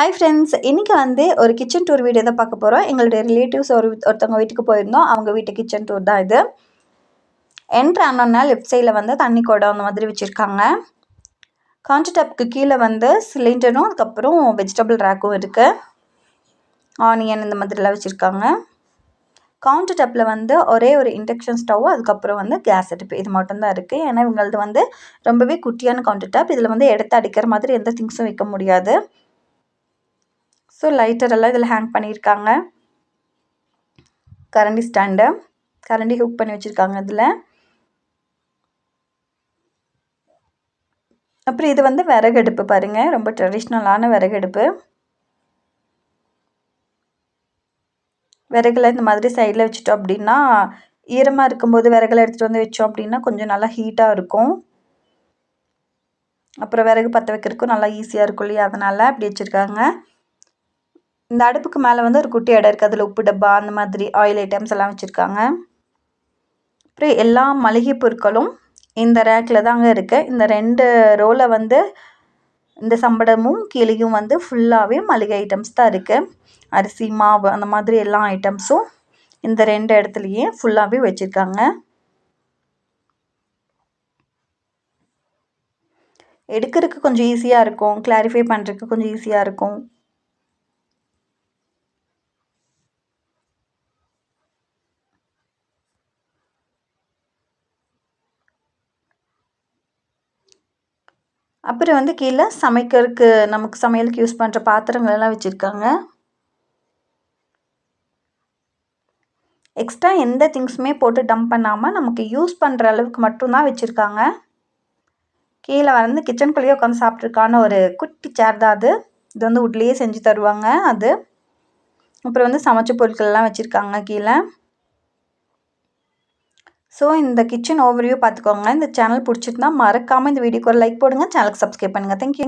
Hi friends, இன்றைக்கி ஒரு kitchen tour video தான் பார்க்க போகிறோம். எங்களுடைய ரிலேட்டிவ்ஸ் ஒருத்தவங்க வீட்டுக்கு போயிருந்தோம். அவங்க வீட்டு கிச்சன் டூர் தான் இது. என்ட்ரு ஆனோன்னா லெஃப்ட் சைடில் தண்ணி குடம் அந்த மாதிரி வச்சுருக்காங்க. கவுண்டர் டாப்க்கு கீழே சிலிண்டரும் அதுக்கப்புறம் வெஜிடபிள் ரேக்கும் இருக்குது. ஆனியன் இந்த மாதிரிலாம் வச்சுருக்காங்க. கவுண்டர் டாப்பில் ஒரே ஒரு இண்டக்ஷன் ஸ்டவ், அதுக்கப்புறம் கேஸ் அடுப்பு, இது மட்டும்தான் இருக்குது. ஏன்னா இவங்களது ரொம்பவே குட்டியான கவுண்டர் டாப். இதில் எடுத்து அடிக்கிற மாதிரி எந்த திங்ஸும் வைக்க முடியாது. ஸோ லைட்டரெல்லாம் இதில் ஹேங் பண்ணியிருக்காங்க. கரண்டி ஸ்டாண்டு, கரண்டி ஹூக் பண்ணி வச்சுருக்காங்க இதில். அப்புறம் இது விறகடுப்பு பாருங்கள், ரொம்ப ட்ரெடிஷ்னலான விறகடுப்பு. விறகுல இந்த மாதிரி சைடில் வச்சுட்டோம் அப்படின்னா, ஈரமாக இருக்கும்போது விறகுல எடுத்துகிட்டு வச்சோம் அப்படின்னா கொஞ்சம் நல்லா ஹீட்டாக இருக்கும். அப்புறம் விறகு பற்ற வைக்கிறதுக்கும் நல்லா ஈஸியாக இருக்கும் இல்லையா, அதனால் அப்படி வச்சுருக்காங்க. இந்த அடுப்புக்கு மேலே ஒரு குட்டி இடம் இருக்குது. அதில் உப்பு டப்பா அந்த மாதிரி ஆயில் ஐட்டம்ஸ் எல்லாம் வச்சுருக்காங்க. அப்புறம் எல்லா மளிகை பொருட்களும் இந்த ரேக்கில் தாங்க இருக்குது. இந்த 2 ரோவில் இந்த சம்படமும் கீழேயும் ஃபுல்லாகவே மளிகை ஐட்டம்ஸ் தான் இருக்குது. அரிசி, மாவு அந்த மாதிரி எல்லா ஐட்டம்ஸும் இந்த 2 இடத்துலையே ஃபுல்லாகவே வச்சுருக்காங்க. எடுக்கிறதுக்கு கொஞ்சம் ஈஸியாக இருக்கும், கிளாரிஃபை பண்ணுறதுக்கு கொஞ்சம் ஈஸியாக இருக்கும். அப்புறம் கீழே சமைக்கிறதுக்கு நமக்கு சமையலுக்கு யூஸ் பண்ணுற பாத்திரங்கள் எல்லாம் வச்சுருக்காங்க. எக்ஸ்ட்ரா எந்த திங்ஸுமே போட்டு டம்ப் பண்ணாமல் நமக்கு யூஸ் பண்ணுற அளவுக்கு மட்டும்தான் வச்சுருக்காங்க. கீழே கிச்சனுக்குள்ளேயே உட்காந்து சாப்பிட்ருக்கான ஒரு குட்டி சேர் தான் அது. இது வுட்லேயே செஞ்சு தருவாங்க அது. அப்புறம் சமைச்ச பொருட்கள்லாம் வச்சுருக்காங்க கீழே. ஸோ இந்த கிச்சன் ஓவர்வியூ பார்த்துக்கோங்க. இந்த சேனல் பிடிச்சிருந்தா மறக்காமல் இந்த வீடியோக்கு ஒரு லைக் போடுங்க. சேனலுக்கு சப்ஸ்கிரைப் பண்ணுங்கள். தேங்க்யூ.